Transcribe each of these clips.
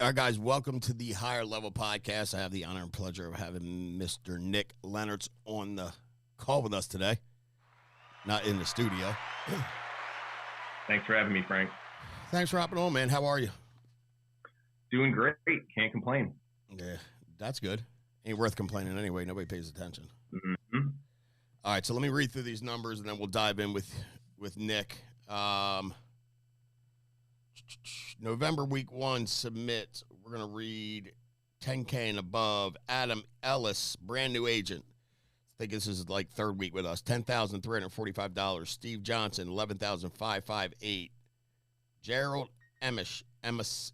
All right, guys, welcome to the Higher Level Podcast. I have the honor and pleasure of having Mr. Nick Lehnertz on the call with us today, not in the studio. Thanks for having me, Frank. Thanks for hopping on, man. How are you? Doing great. Can't complain. Yeah, that's good. Ain't worth complaining anyway. Nobody pays attention. Mm-hmm. All right, so let me read through these numbers, and then we'll dive in with Nick. November week 1 submit. We're going to read 10K and above. Adam Ellis, brand new agent. I think this is like third week with us. $10,345. Steve Johnson, $11,558. Gerald Emish, Misse?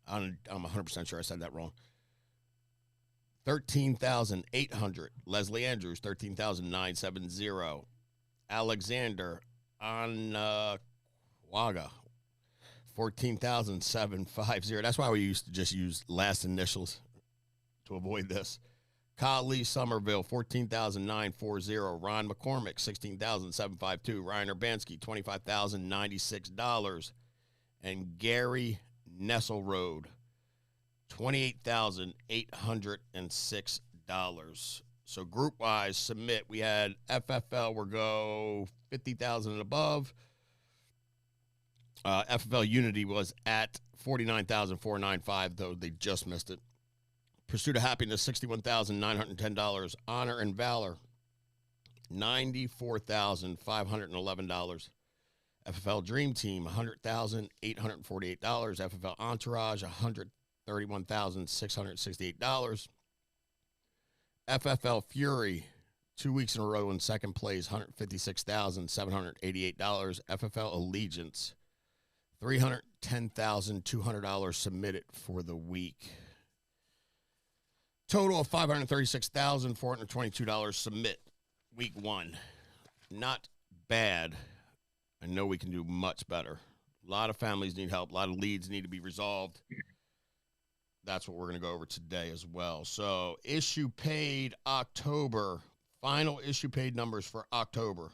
I'm 100% sure I said that wrong. 13,800. Leslie Andrews, 13,970. Alexander Anaquaga, 14,750. That's why we used to just use last initials to avoid this. Kyle Lee Somerville, 14,940. Ron McCormick, 16,752. Ryan Urbanski, $25,096. And Gary Nesselrode, $28,806. So group-wise, submit. We had FFL, we'll go 50,000 and above. FFL Unity was at 49,495, though they just missed it. Pursuit of Happiness, $61,910. Honor and Valor, $94,511. FFL Dream Team, $100,848. FFL Entourage, $131,668. FFL Fury, 2 weeks in a row in second place, $156,788. FFL Allegiance, $310,200 submitted for the week. Total of $536,422 submit week 1. Not bad. I know we can do much better. A lot of families need help. A lot of leads need to be resolved. That's what we're going to go over today as well. So issue paid October. Final issue paid numbers for October.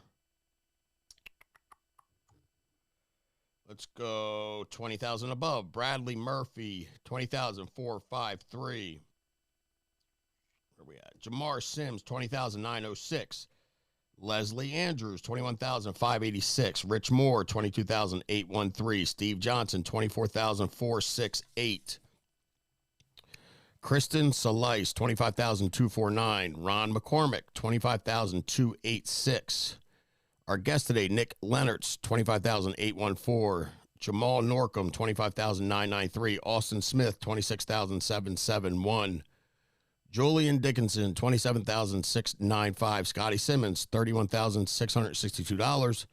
Let's go 20,000 above. Bradley Murphy, 20,453. Where are we at? Jamar Sims, 20,906. Leslie Andrews, 21,586. Rich Moore, 22,813. Steve Johnson, 24,468. Kristen Salice, 25,249. Ron McCormick, 25,286. Our guest today, Nick Lehnertz, 25,814. Jamal Norcom, 25,993. Austin Smith, 26,771. Julian Dickinson, 27,695. Scotty Simmons, $31,662.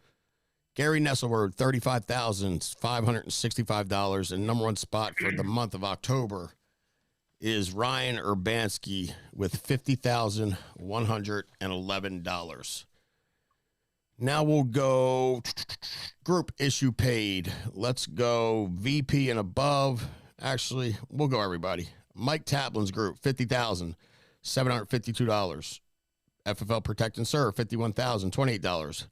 Gary Nesselrode, $35,565. And number one spot for the month of October is Ryan Urbanski with $50,111. Now we'll go group issue paid. Let's go VP and above. Actually, we'll go everybody. Mike Taplin's group, $50,752. FFL Protect and Serve, $51,028.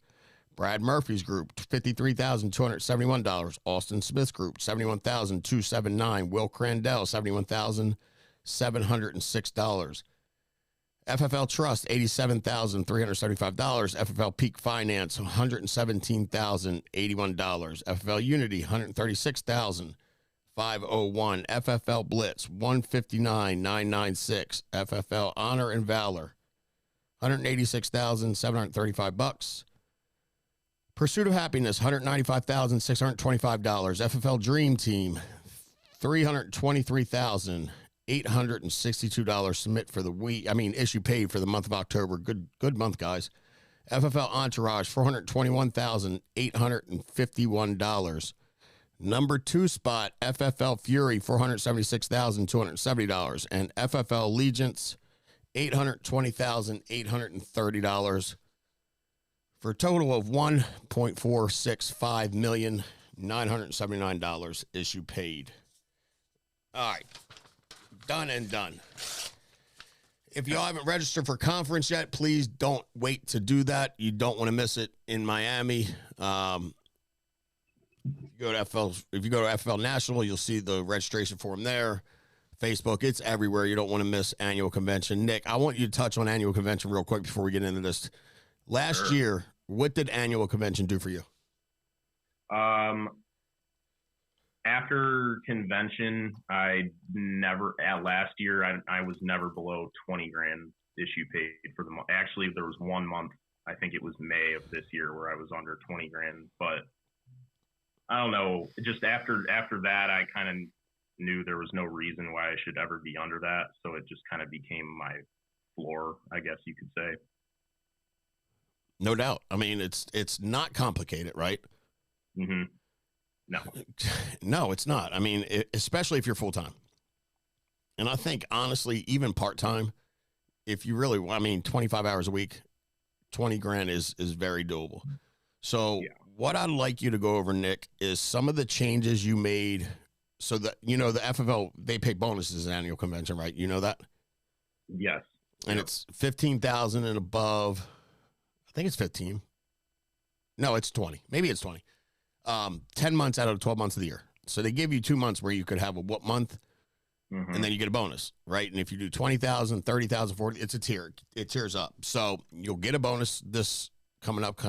Brad Murphy's group, $53,271. Austin Smith's group, $71,279. Will Crandell, $71,706. FFL Trust, $87,375. FFL Peak Finance, $117,081. FFL Unity, $136,501. FFL Blitz, $159,996. FFL Honor and Valor, $186,735. Pursuit of Happiness, $195,625. FFL Dream Team, $323,862 submit for the week. Issue paid for the month of October. Good month, guys. FFL Entourage, $421,851. Number 2 spot, FFL Fury, $476,270. And FFL Allegiance, $820,830. For a total of $1.465,979 issue paid. All right. Done and done. If y'all haven't registered for conference yet, please don't wait to do that. You don't want to miss it in Miami. If you go to FL National, you'll see the registration form there. Facebook, it's everywhere. You don't want to miss annual convention. Nick, I want you to touch on annual convention real quick before we get into this. Last year, what did annual convention do for you? After convention, last year, I was never below 20 grand issue paid for the month. Actually, there was 1 month, I think it was May of this year, where I was under 20 grand. But I don't know, just after that, I kind of knew there was no reason why I should ever be under that. So it just kind of became my floor, I guess you could say. No doubt. I mean, it's not complicated, right? Mm-hmm. No, it's not. I mean, especially if you're full-time. And I think, honestly, even part-time, if you really, 25 hours a week, 20 grand is very doable. So what I'd like you to go over, Nick, is some of the changes you made so that, the FFL, they pay bonuses at annual convention, right? You know that? Yes. And it's 15,000 and above. I think it's 15. No, it's 20. Maybe it's 20. 10 months out of the 12 months of the year. So they give you 2 months where you could have a what month, and then you get a bonus, right? And if you do 20,000, 30,000, 40, it's a tier. It tiers up. So you'll get a bonus this coming up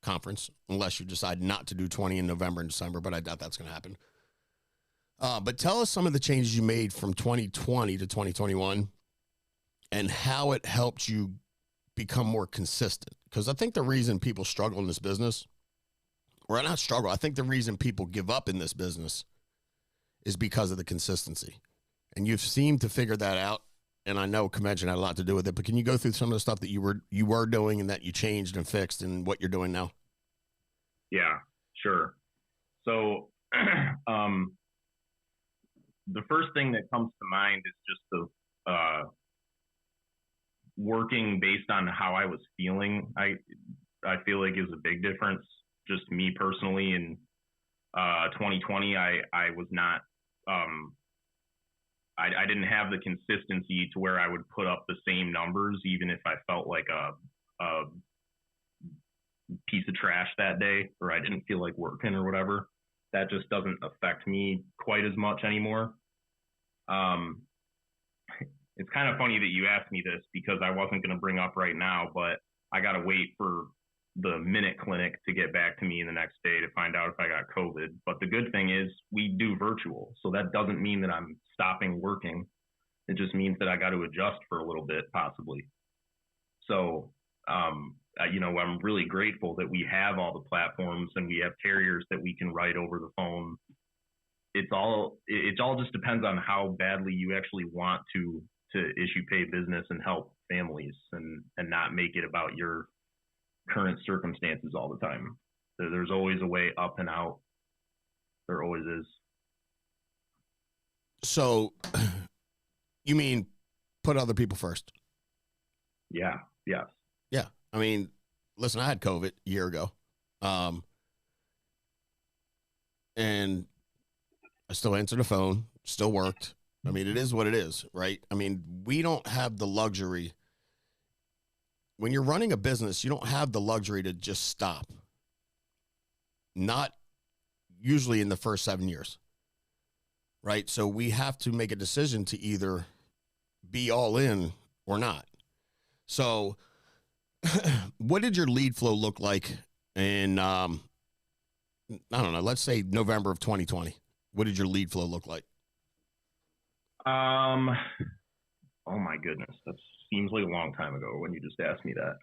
conference, unless you decide not to do 20 in November and December, but I doubt that's going to happen. But tell us some of the changes you made from 2020 to 2021 and how it helped you become more consistent. Because I think the reason people struggle in this business, or not struggle, I think the reason people give up in this business is because of the consistency. And you've seemed to figure that out. And I know convention had a lot to do with it, but can you go through some of the stuff that you were doing and that you changed and fixed and what you're doing now? Yeah, sure. So the first thing that comes to mind is just the working based on how I was feeling. I feel like is a big difference. Just me personally, in 2020, I was not, I didn't have the consistency to where I would put up the same numbers, even if I felt like a piece of trash that day, or I didn't feel like working or whatever. That just doesn't affect me quite as much anymore. It's kind of funny that you asked me this because I wasn't going to bring up right now, but I got to wait for the Minute Clinic to get back to me in the next day to find out if I got COVID. But the good thing is we do virtual. So that doesn't mean that I'm stopping working. It just means that I got to adjust for a little bit, possibly. So, I'm really grateful that we have all the platforms and we have carriers that we can write over the phone. It all just depends on how badly you actually want to issue pay business and help families and not make it about your current circumstances all the time. There's always a way up and out. There always is. So you mean put other people first? Yeah. Yes. Yeah. I mean, listen, I had COVID a year ago. And I still answered the phone, still worked. I mean, it is what it is, right? I mean, we don't have the luxury. When you're running a business, you don't have the luxury to just stop. Not usually in the first 7 years, right? So we have to make a decision to either be all in or not. So what did your lead flow look like in, I don't know, let's say November of 2020? What did your lead flow look like? Oh my goodness. That seems like a long time ago when you just asked me that.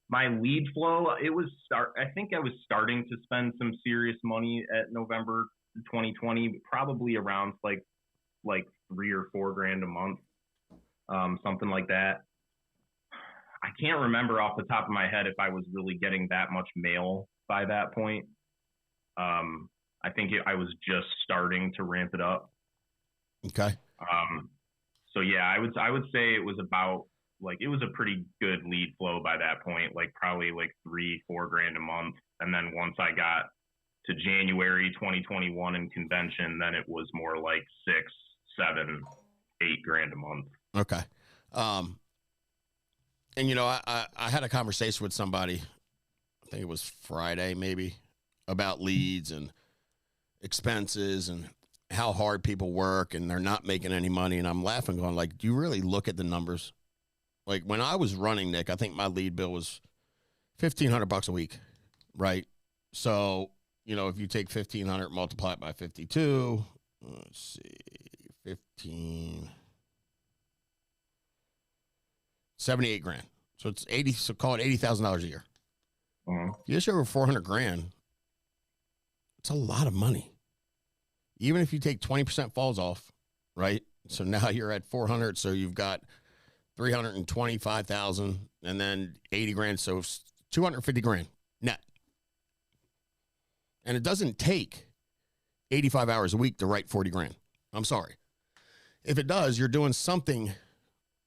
My lead flow, I think I was starting to spend some serious money at November 2020, probably around like $3 or $4 grand a month. Something like that. I can't remember off the top of my head if I was really getting that much mail by that point. I think I was just starting to ramp it up. Okay. So yeah, I would say it was about it was a pretty good lead flow by that point, probably $3-4 grand a month. And then once I got to January 2021 in convention, then it was more like 6, 7, 8 grand a month. Okay. And I had a conversation with somebody, I think it was Friday maybe, about leads and expenses and how hard people work and they're not making any money. And I'm laughing going like, do you really look at the numbers? Like when I was running, Nick, I think my lead bill was $1,500 a week, right? So, you know, if you take 1,500, multiply it by 52, let's see, 78 grand. So it's 80, so call it $80,000 a year. If you just over 400 grand, it's a lot of money. Even if you take 20% falls off, right? So now you're at 400. So you've got 325,000 and then 80 grand. So 250 grand net. And it doesn't take 85 hours a week to write 40 grand. I'm sorry. If it does, you're doing something.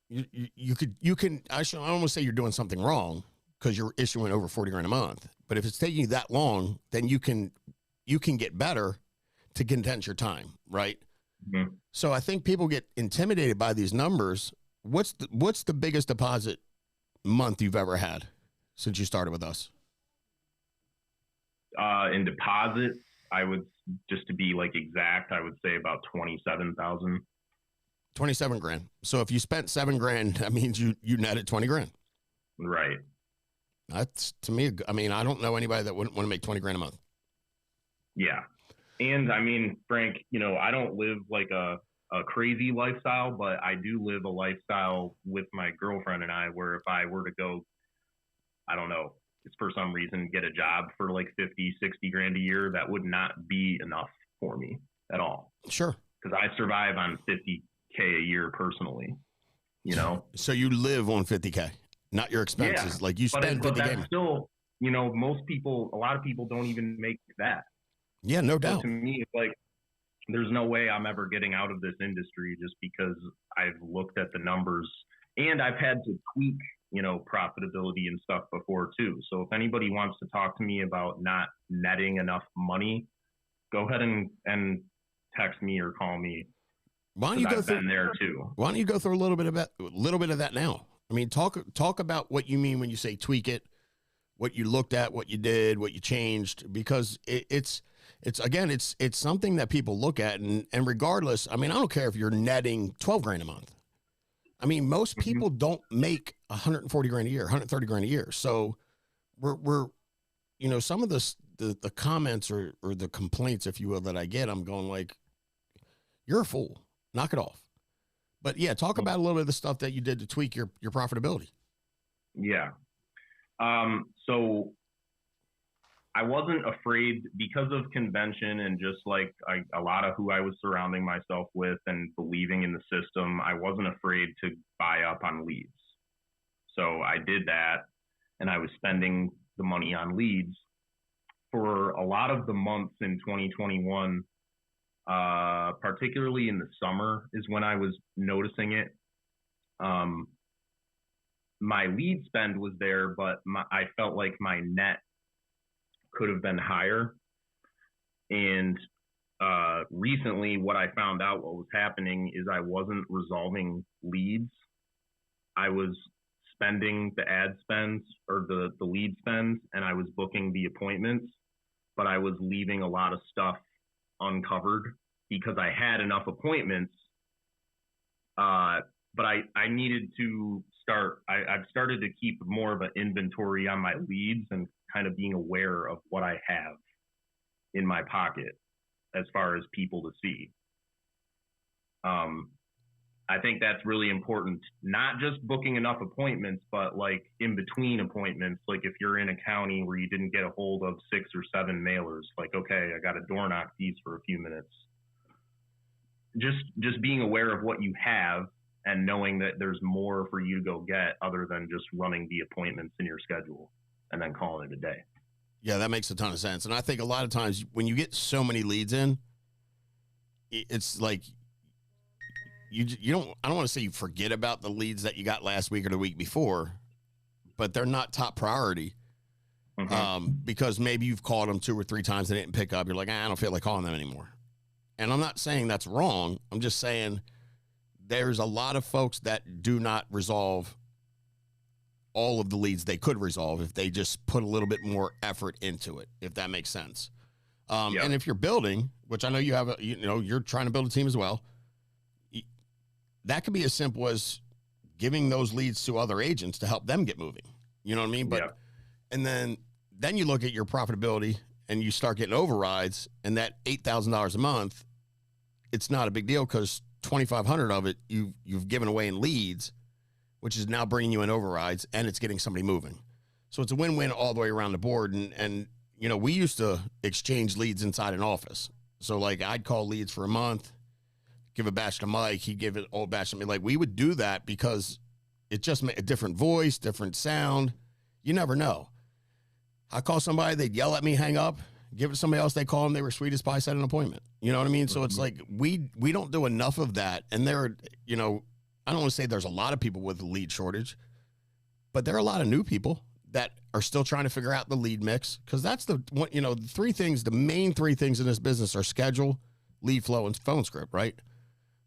You can, I don't want to say you're doing something wrong because you're issuing over 40 grand a month. But if it's taking you that long, then you can get better to condense your time, right? Mm-hmm. So I think people get intimidated by these numbers. What's the biggest deposit month you've ever had since you started with us? In deposits, I would, just to be like exact, I would say about 27,000. 27 grand. So if you spent 7 grand, that means you netted 20 grand. Right. That's, to me, I mean, I don't know anybody that wouldn't want to make 20 grand a month. Yeah. And I mean, Frank, you know, I don't live like a crazy lifestyle, but I do live a lifestyle with my girlfriend and I, where if I were to go, I don't know, it's for some reason, get a job for like 50, 60 grand a year, that would not be enough for me at all. Sure. Because I survive on 50K a year personally, you know? So you live on 50K, not your expenses. Yeah, like you spend 50K. But still, you know, a lot of people don't even make that. Yeah, no doubt. So to me, it's like, there's no way I'm ever getting out of this industry just because I've looked at the numbers and I've had to tweak, you know, profitability and stuff before too. So if anybody wants to talk to me about not netting enough money, go ahead and text me or call me. Why don't you go through there too? Why don't you go through a little bit of that now? I mean, talk about what you mean when you say tweak it, what you looked at, what you did, what you changed, because it's something that people look at and regardless, I mean, I don't care if you're netting 12 grand a month. I mean, most people don't make 140 grand a year, 130 grand a year. So we're, you know, some of the comments or the complaints, if you will, that I get, I'm going like, you're a fool, knock it off. But yeah, talk about a little bit of the stuff that you did to tweak your profitability. Yeah. So I wasn't afraid because of convention and just like a lot of who I was surrounding myself with and believing in the system, I wasn't afraid to buy up on leads. So I did that and I was spending the money on leads for a lot of the months in 2021, particularly in the summer is when I was noticing it. My lead spend was there, but I felt like my net could have been higher. And recently what I found out what was happening is I wasn't resolving leads. I was spending the ad spends or the lead spends, and I was booking the appointments, but I was leaving a lot of stuff uncovered because I had enough appointments. But I needed to I've started to keep more of an inventory on my leads and kind of being aware of what I have in my pocket as far as people to see. I think that's really important, not just booking enough appointments, but like in between appointments, like if you're in a county where you didn't get a hold of 6 or 7 mailers, like, okay, I got to door knock these for a few minutes. Just being aware of what you have and knowing that there's more for you to go get other than just running the appointments in your schedule and then calling it a day. Yeah, that makes a ton of sense. And I think a lot of times when you get so many leads in, it's like you don't, I don't want to say you forget about the leads that you got last week or the week before, but they're not top priority. Because maybe you've called them 2 or 3 times and they didn't pick up. You're like, I don't feel like calling them anymore. And I'm not saying that's wrong. I'm just saying there's a lot of folks that do not resolve all of the leads they could resolve if they just put a little bit more effort into it, if that makes sense. And if you're building, which I know you have, you're trying to build a team as well, that could be as simple as giving those leads to other agents to help them get moving. You know what I mean? But, and then you look at your profitability and you start getting overrides, and that $8,000 a month, it's not a big deal because 2,500 of it you've given away in leads, which is now bringing you in overrides, and it's getting somebody moving. So it's a win-win all the way around the board. And we used to exchange leads inside an office. So like I'd call leads for a month, give a batch to Mike, he'd give it all batch to me. Like we would do that because it just made a different voice, different sound. You never know. I call somebody, they'd yell at me, hang up, give it to somebody else, they call them, they were sweet as pie, set an appointment. You know what I mean? So it's like we don't do enough of that. And there are, I don't want to say there's a lot of people with a lead shortage, but there are a lot of new people that are still trying to figure out the lead mix, because that's the three things, the main three things in this business are schedule, lead flow, and phone script, right?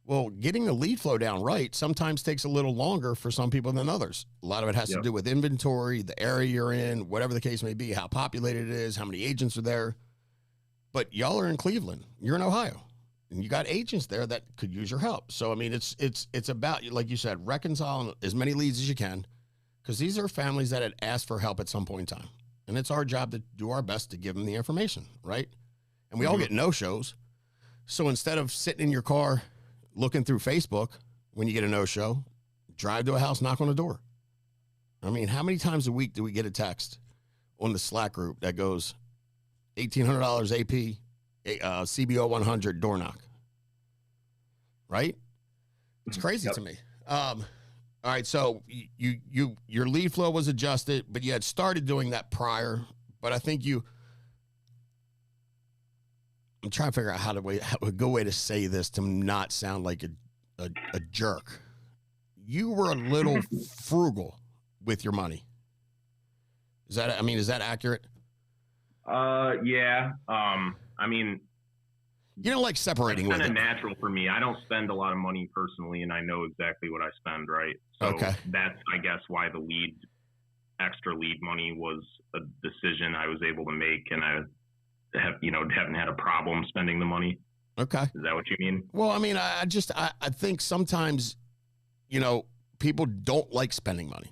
Well, getting the lead flow down right sometimes takes a little longer for some people than others. A lot of it has to do with inventory, the area you're in, whatever the case may be, how populated it is, how many agents are there. But y'all are in Cleveland, you're in Ohio, and you got agents there that could use your help. So, I mean, it's about, like you said, reconciling as many leads as you can, because these are families that had asked for help at some point in time. And it's our job to do our best to give them the information, right? And we all get no-shows. So instead of sitting in your car looking through Facebook when you get a no-show, drive to a house, knock on the door. I mean, how many times a week do we get a text on the Slack group that goes $1,800 AP, CBO 100 door knock? Right? It's crazy to me. All right, so your lead flow was adjusted, but you had started doing that prior. But I think I'm trying to figure out how a good way to say this to not sound like a jerk. You were a little frugal with your money. Is that accurate? Yeah. I mean, you don't like separating with it. It's kind of natural for me. I don't spend a lot of money personally, and I know exactly what I spend, right? So that's, I guess, why the extra lead money was a decision I was able to make, and I haven't had a problem spending the money. Okay. Is that what you mean? Well, I mean, I think sometimes, people don't like spending money,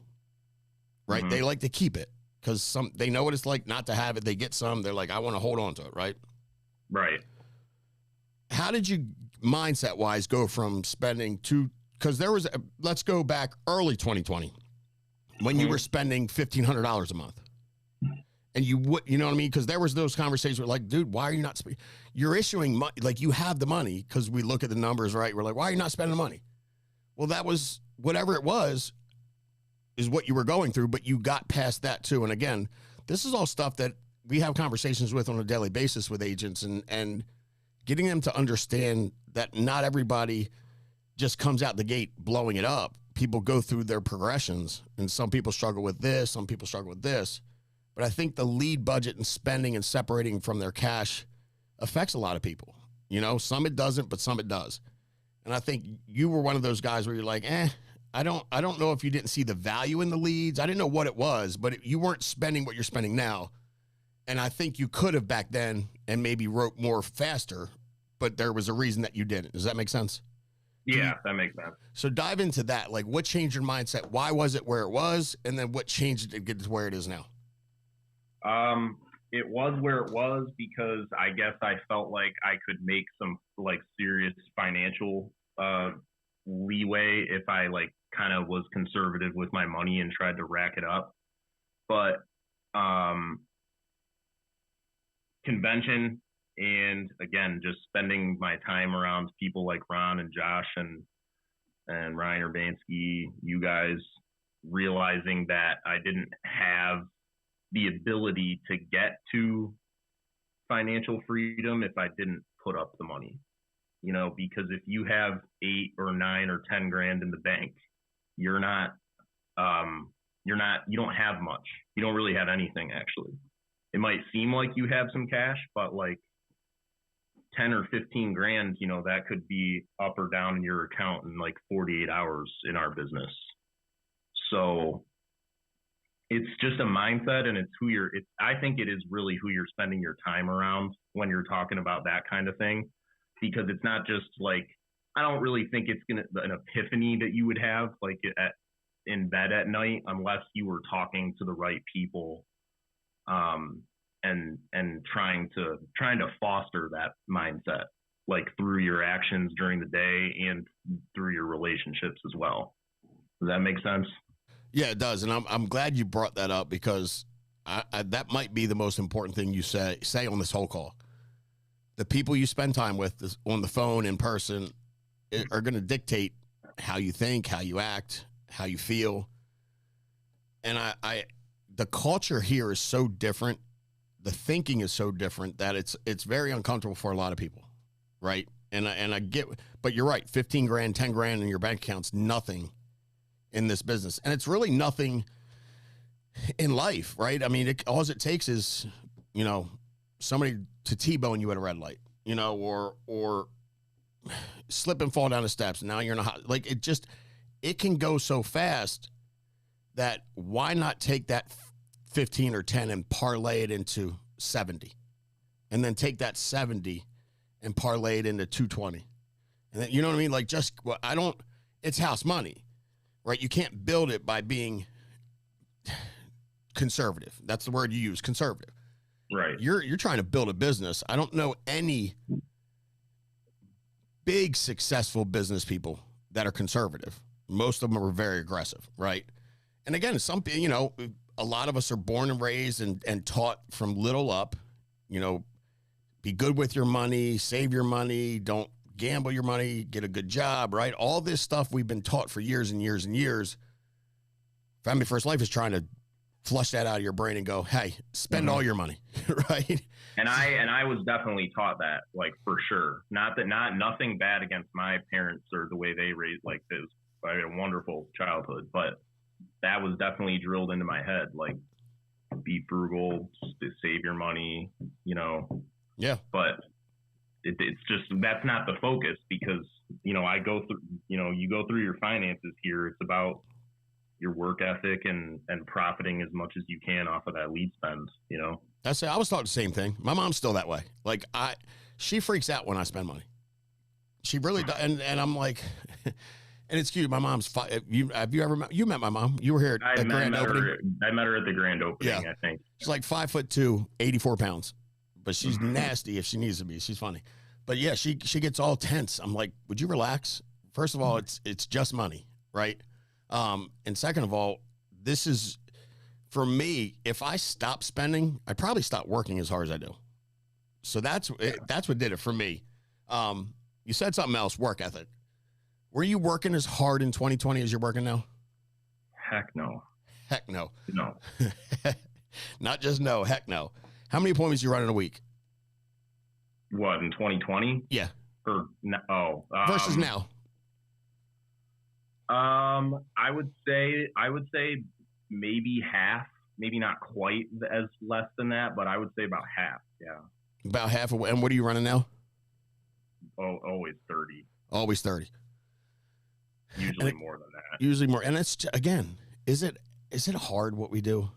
right? Mm-hmm. They like to keep it because they know what it's like not to have it. They get some, they're like, I want to hold on to it, right? Right. How did you mindset wise go from spending to, because let's go back early 2020 when you were spending $1,500 a month. And you know what I mean? Because there was those conversations where like, dude, why are you not spending? You're issuing money, like you have the money, because we look at the numbers, right? We're like, why are you not spending money? Well, that was whatever it was, is what you were going through, but you got past that too. And again, this is all stuff that we have conversations with on a daily basis with agents, and getting them to understand that not everybody just comes out the gate blowing it up. People go through their progressions, and some people struggle with this, some people struggle with this. But I think the lead budget and spending and separating from their cash affects a lot of people. Some it doesn't, but some it does. And I think you were one of those guys where you're like, I don't know if you didn't see the value in the leads. I didn't know what it was, but you weren't spending what you're spending now. And I think you could have back then and maybe wrote more faster, but there was a reason that you didn't. Does that make sense? Yeah, that makes sense. So dive into that. Like, what changed your mindset? Why was it where it was? And then what changed it to get to where it is now? It was where it was because I guess I felt like I could make some like serious financial leeway if I like kind of was conservative with my money and tried to rack it up. But convention, and again, just spending my time around people like Ron and Josh and Ryan Urbanski, you guys, realizing that I didn't have the ability to get to financial freedom if I didn't put up the money, because if you have 8 or 9 or 10 grand in the bank, you don't have much. You don't really have anything, actually. It might seem like you have some cash, but like 10 or 15 grand, that could be up or down in your account in like 48 hours in our business. So it's just a mindset, and I think it is really who you're spending your time around when you're talking about that kind of thing, because it's not just like, I don't really think it's an epiphany that you would have like in bed at night, unless you were talking to the right people, and trying to foster that mindset, like through your actions during the day and through your relationships as well. Does that make sense? Yeah, it does. And I'm glad you brought that up, because that might be the most important thing you say on this whole call. The people you spend time with on the phone, in person, are going to dictate how you think, how you act, how you feel. And the culture here is so different. The thinking is so different that it's very uncomfortable for a lot of people. Right. And I get, but you're right. 15 grand, 10 grand in your bank account's nothing in this business. And it's really nothing in life, right? I mean, all it takes is, somebody to T-bone you at a red light, or slip and fall down the steps. Now you're in like, it can go so fast that why not take that 15 or 10 and parlay it into 70, and then take that 70 and parlay it into 220. And then, you know what I mean? Like, it's house money. Right? You can't build it by being conservative. That's the word you use, conservative. Right. You're trying to build a business. I don't know any big successful business people that are conservative. Most of them are very aggressive, right? And again, a lot of us are born and raised and taught from little up, be good with your money, save your money, don't gamble your money, get a good job, right? All this stuff we've been taught for years and years and years. Family First Life is trying to flush that out of your brain and go, hey, spend all your money, right? And I was definitely taught that, like, for sure. Nothing bad against my parents or the way they raised, like, this. I had a wonderful childhood, but that was definitely drilled into my head, like, be frugal, save your money, Yeah. But it's just, that's not the focus, because, I go through, you go through your finances here. It's about your work ethic and profiting as much as you can off of that lead spend, That's it. I was taught the same thing. My mom's still that way. Like, she freaks out when I spend money. She really does. And I'm like, and it's cute. My mom's have you met my mom? You were here at the grand opening. I met her at the grand opening. Yeah. I think she's like 5'2", 84 pounds, but she's nasty if she needs to be. She's funny. But yeah, she gets all tense. I'm like, would you relax? First of all, it's just money, right? And second of all, this is, for me, if I stop spending, I probably stop working as hard as I do. So that's what did it for me. You said something else, work ethic. Were you working as hard in 2020 as you're working now? Heck no. Heck no. No. Not just no, heck no. How many appointments do you run in a week? What, in 2020? Yeah. Versus now. I would say maybe half, maybe not quite as less than that, but I would say about half. Yeah. About half. And what are you running now? Oh, always 30. Always 30. Usually more than that. Usually more. And it's, again, is it hard what we do?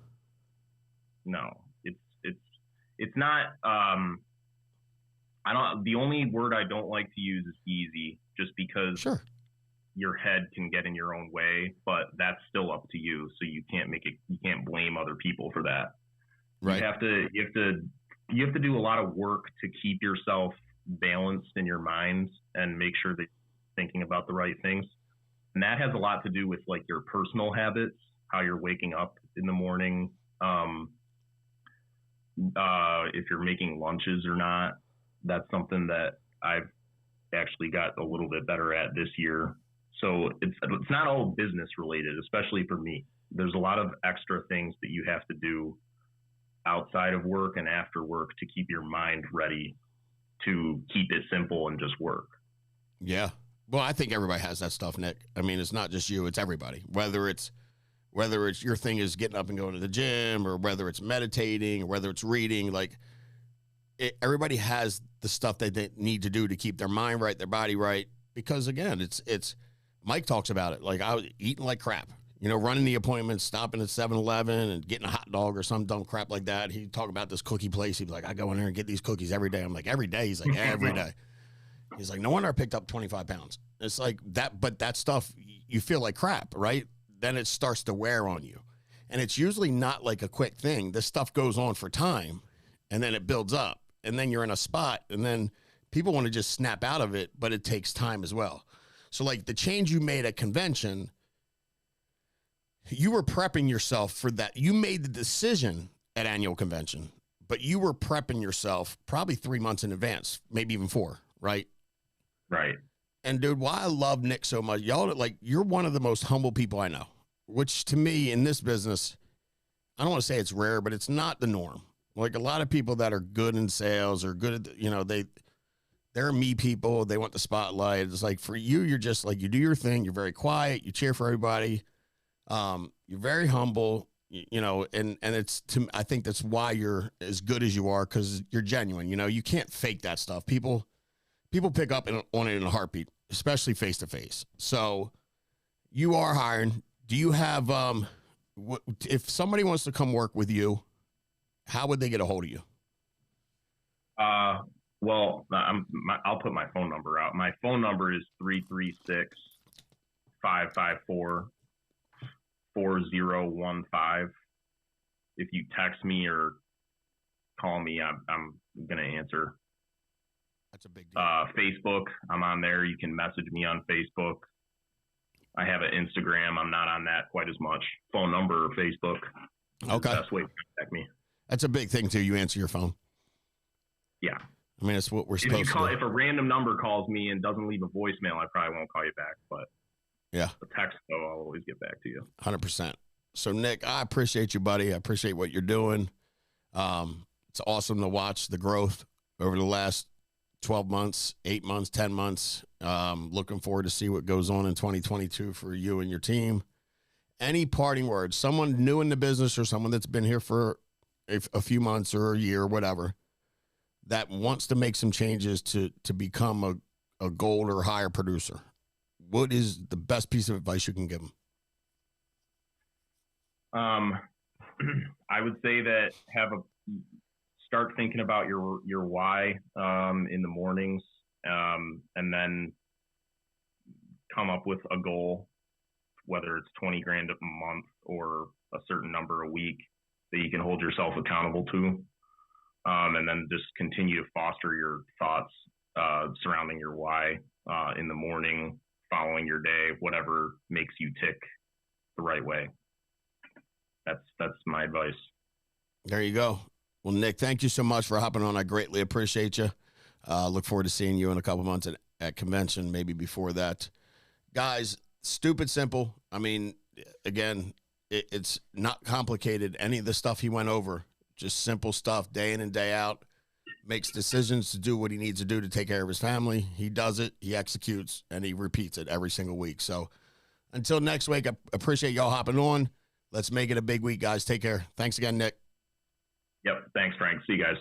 No, it's not, the only word I don't like to use is easy, just because sure, your head can get in your own way, but that's still up to you. So you can't blame other people for that. Right. You have to do a lot of work to keep yourself balanced in your mind and make sure that you're thinking about the right things. And that has a lot to do with, like, your personal habits, how you're waking up in the morning, if you're making lunches or not. That's something that I've actually got a little bit better at this year. So it's not all business related, especially for me. There's a lot of extra things that you have to do outside of work and after work to keep your mind ready to keep it simple and just work. Yeah. Well, I think everybody has that stuff, Nick. I mean, it's not just you, it's everybody. Whether it's your thing is getting up and going to the gym, or whether it's meditating, or whether it's reading, like, everybody has the stuff that they need to do to keep their mind right, their body right. Because again, it's Mike talks about it. Like, I was eating like crap. you know, running the appointments, stopping at 7-Eleven and getting a hot dog or some dumb crap like that. He'd talk about this cookie place. He'd be like, I go in there and get these cookies every day. I'm like, every day? He's like, every day. He's like, no wonder I picked up 25 pounds. It's like that, but that stuff, you feel like crap, right? Then it starts to wear on you. And it's usually not like a quick thing. This stuff goes on for time, and then it builds up. And then you're in a spot, and then people want to just snap out of it, but it takes time as well. So like the change you made at convention, you were prepping yourself for that. You made the decision at annual convention, but you were prepping yourself probably 3 months in advance, maybe even 4, right? Right. And dude, why I love Nick so much, y'all, like, you're one of the most humble people I know, which to me in this business, I don't want to say it's rare, but it's not the norm. Like a lot of people that are good in sales or good at, you know, they're me people. They want the spotlight. It's like for you, you're just like, you do your thing. You're very quiet. You cheer for everybody. You're very humble, you know, and it's I think that's why you're as good as you are. 'Cause you're genuine. You know, you can't fake that stuff. People pick up on it in a heartbeat, especially face to face. So you are hiring. Do you have, if somebody wants to come work with you, how would they get a hold of you? Well, I'll put my phone number out. My phone number is 336-554-4015. If you text me or call me, I'm going to answer. That's a big deal. Facebook, I'm on there. You can message me on Facebook. I have an Instagram. I'm not on that quite as much. Phone number or Facebook. Okay. The best way to contact me. That's a big thing too. You answer your phone. Yeah. I mean, it's what we're supposed to do. If a random number calls me and doesn't leave a voicemail, I probably won't call you back. But yeah, the text, though, I'll always get back to you. 100%. So, Nick, I appreciate you, buddy. I appreciate what you're doing. It's awesome to watch the growth over the last 12 months, 8 months, 10 months. Looking forward to see what goes on in 2022 for you and your team. Any parting words? Someone new in the business or someone that's been here for a few months or a year, whatever, that wants to make some changes to become a gold or higher producer. What is the best piece of advice you can give them? I would say that start thinking about your why in the mornings, and then come up with a goal, whether it's 20 grand a month or a certain number a week that you can hold yourself accountable to. And then just continue to foster your thoughts surrounding your why in the morning, following your day, whatever makes you tick the right way. That's my advice. There you go. Well, Nick, thank you so much for hopping on. I greatly appreciate you. Look forward to seeing you in a couple months at convention, maybe before that. Guys, stupid simple. I mean, again, it's not complicated. Any of the stuff he went over, just simple stuff, day in and day out. Makes decisions to do what he needs to do to take care of his family. He does it, he executes, and he repeats it every single week. So until next week, I appreciate y'all hopping on. Let's make it a big week, guys. Take care. Thanks again, Nick. Yep. Thanks, Frank. See you guys.